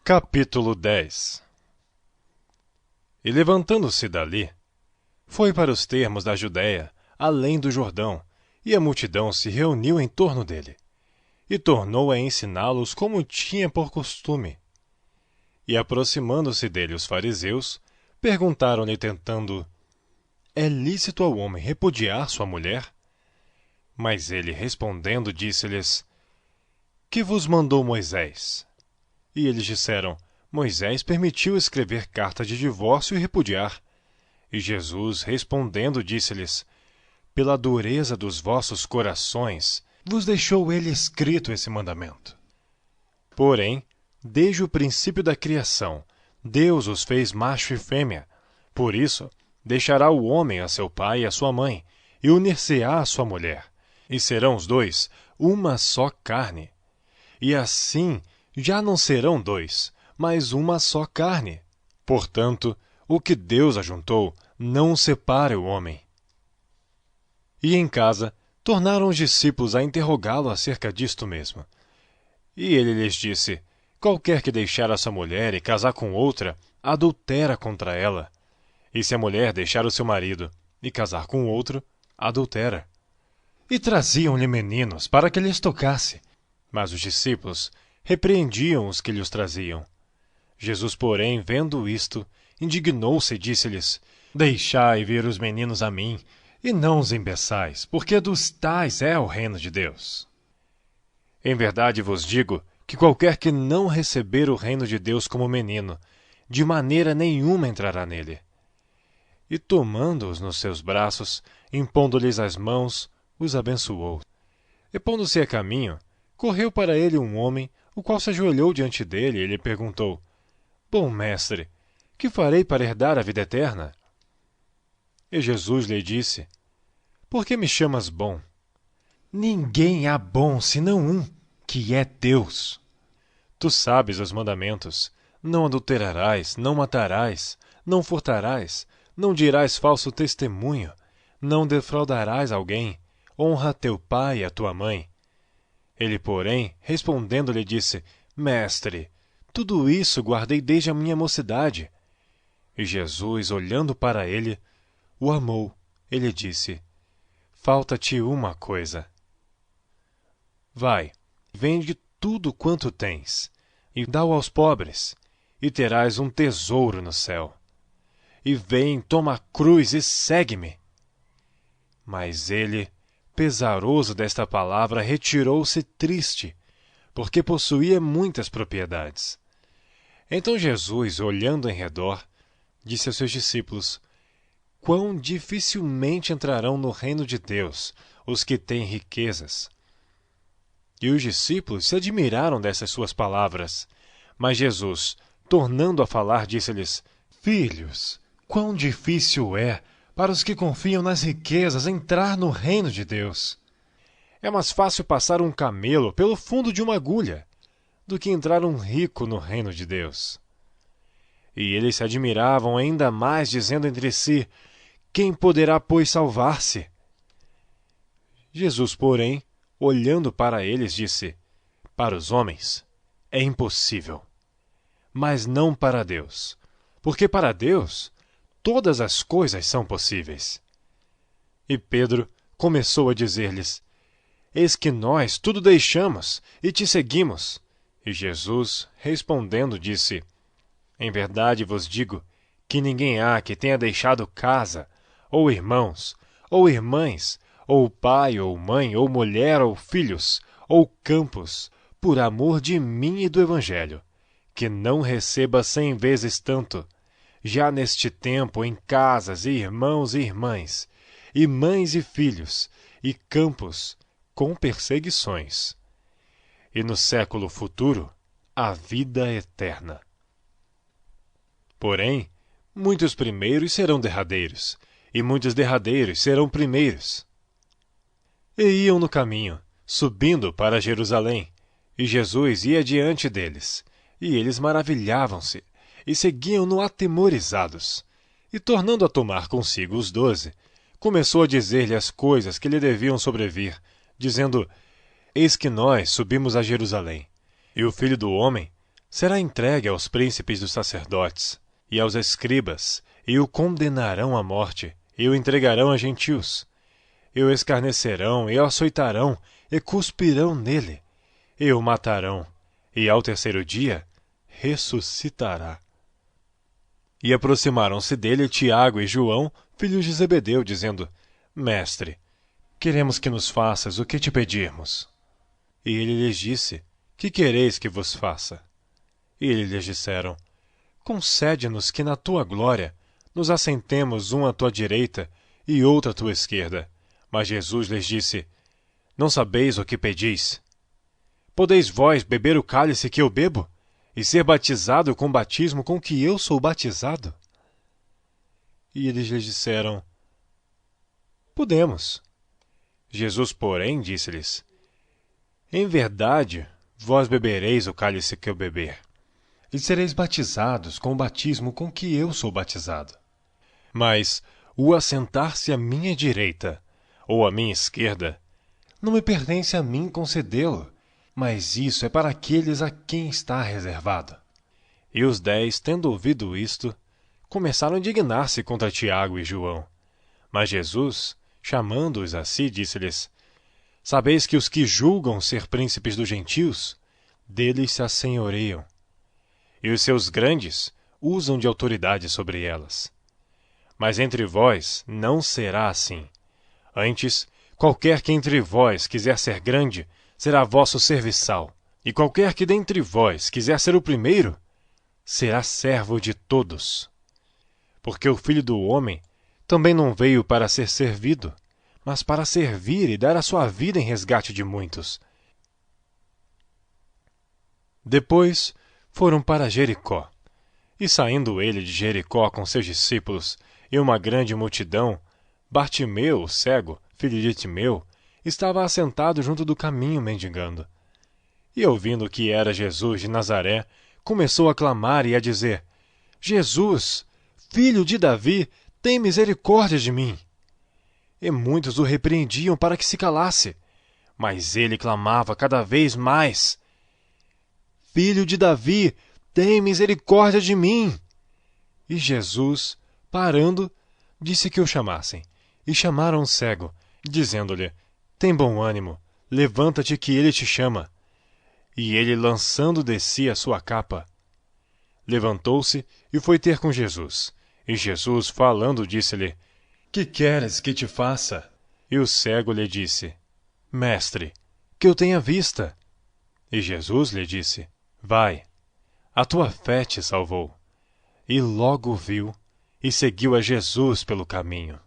Capítulo 10. E levantando-se dali, foi para os termos da Judéia, além do Jordão, e a multidão se reuniu em torno dele, e tornou a ensiná-los como tinha por costume. E aproximando-se dele os fariseus, perguntaram-lhe tentando: É lícito ao homem repudiar sua mulher? Mas ele respondendo disse-lhes: Que vos mandou Moisés? E eles disseram: Moisés permitiu escrever carta de divórcio e repudiar. E Jesus, respondendo, disse-lhes: Pela dureza dos vossos corações, vos deixou ele escrito esse mandamento. Porém, desde o princípio da criação, Deus os fez macho e fêmea. Por isso, deixará o homem a seu pai e a sua mãe, e unir-se-á à sua mulher, e serão os dois uma só carne. E assim, já não serão dois, mas uma só carne. Portanto, o que Deus ajuntou, não separe o homem. E em casa, tornaram os discípulos a interrogá-lo acerca disto mesmo. E ele lhes disse: Qualquer que deixar a sua mulher e casar com outra, adultera contra ela. E se a mulher deixar o seu marido e casar com outro, adultera. E traziam-lhe meninos para que lhes tocasse. Mas os discípulos repreendiam os que lhes traziam. Jesus, porém, vendo isto, indignou-se e disse-lhes: Deixai vir os meninos a mim, e não os impeçais, porque dos tais é o reino de Deus. Em verdade vos digo que qualquer que não receber o reino de Deus como menino, de maneira nenhuma entrará nele. E tomando-os nos seus braços, impondo-lhes as mãos, os abençoou. E pondo-se a caminho, correu para ele um homem, o qual se ajoelhou diante dele e lhe perguntou: Bom mestre, que farei para herdar a vida eterna? E Jesus lhe disse: Por que me chamas bom? Ninguém há bom senão um, que é Deus. Tu sabes os mandamentos: não adulterarás, não matarás, não furtarás, não dirás falso testemunho, não defraudarás alguém, honra teu pai e a tua mãe. Ele, porém, respondendo, lhe disse: Mestre, tudo isso guardei desde a minha mocidade. E Jesus, olhando para ele, o amou. Ele disse: Falta-te uma coisa. Vai, vende tudo quanto tens, e dá-o aos pobres, e terás um tesouro no céu. E vem, toma a cruz e segue-me. Mas ele, pesaroso desta palavra, retirou-se triste, porque possuía muitas propriedades. Então Jesus, olhando em redor, disse aos seus discípulos: Quão dificilmente entrarão no reino de Deus os que têm riquezas. E os discípulos se admiraram dessas suas palavras. Mas Jesus, tornando a falar, disse-lhes: Filhos, quão difícil é para os que confiam nas riquezas entrar no reino de Deus. É mais fácil passar um camelo pelo fundo de uma agulha do que entrar um rico no reino de Deus. E eles se admiravam ainda mais, dizendo entre si: Quem poderá, pois, salvar-se? Jesus, porém, olhando para eles, disse: Para os homens é impossível, mas não para Deus, porque para Deus todas as coisas são possíveis. E Pedro começou a dizer-lhes: Eis que nós tudo deixamos e te seguimos. E Jesus, respondendo, disse: Em verdade vos digo que ninguém há que tenha deixado casa, ou irmãos, ou irmãs, ou pai, ou mãe, ou mulher, ou filhos, ou campos, por amor de mim e do Evangelho, que não receba 100 vezes tanto, já neste tempo, em casas, e irmãos e irmãs, e mães e filhos, e campos, com perseguições. E no século futuro, a vida eterna. Porém, muitos primeiros serão derradeiros, e muitos derradeiros serão primeiros. E iam no caminho, subindo para Jerusalém, e Jesus ia diante deles, e eles maravilhavam-se, e seguiam-no atemorizados. E tornando a tomar consigo os 12, começou a dizer-lhe as coisas que lhe deviam sobrevir, dizendo: Eis que nós subimos a Jerusalém, e o Filho do Homem será entregue aos príncipes dos sacerdotes e aos escribas, e o condenarão à morte, e o entregarão a gentios. E o escarnecerão, e o açoitarão, e cuspirão nele, e o matarão, e ao terceiro dia ressuscitará. E aproximaram-se dele Tiago e João, filhos de Zebedeu, dizendo: Mestre, queremos que nos faças o que te pedirmos. E ele lhes disse: Que quereis que vos faça? E eles lhes disseram: Concede-nos que na tua glória nos assentemos um à tua direita e outro à tua esquerda. Mas Jesus lhes disse: Não sabeis o que pedis? Podeis vós beber o cálice que eu bebo, e ser batizado com o batismo com que eu sou batizado? E eles lhes disseram: Podemos. Jesus, porém, disse-lhes: Em verdade, vós bebereis o cálice que eu beber, e sereis batizados com o batismo com que eu sou batizado. Mas o assentar-se à minha direita ou à minha esquerda não me pertence a mim concedê-lo, mas isso é para aqueles a quem está reservado. E os 10, tendo ouvido isto, começaram a indignar-se contra Tiago e João. Mas Jesus, chamando-os a si, disse-lhes: Sabeis que os que julgam ser príncipes dos gentios, deles se assenhoreiam, e os seus grandes usam de autoridade sobre elas. Mas entre vós não será assim. Antes, qualquer que entre vós quiser ser grande, será vosso serviçal. E qualquer que dentre vós quiser ser o primeiro, será servo de todos. Porque o Filho do Homem também não veio para ser servido, mas para servir e dar a sua vida em resgate de muitos. Depois foram para Jericó. E saindo ele de Jericó com seus discípulos e uma grande multidão, Bartimeu, o cego, filho de Timeu, estava assentado junto do caminho mendigando. E ouvindo que era Jesus de Nazaré, começou a clamar e a dizer: Jesus, filho de Davi, tem misericórdia de mim. E muitos o repreendiam para que se calasse, mas ele clamava cada vez mais: Filho de Davi, tem misericórdia de mim. E Jesus, parando, disse que o chamassem. E chamaram o cego, dizendo-lhe: Tem bom ânimo, levanta-te que ele te chama. E ele, lançando de si a sua capa, levantou-se e foi ter com Jesus. E Jesus, falando, disse-lhe: Que queres que te faça? E o cego lhe disse: Mestre, que eu tenha vista. E Jesus lhe disse: Vai, a tua fé te salvou. E logo viu e seguiu a Jesus pelo caminho.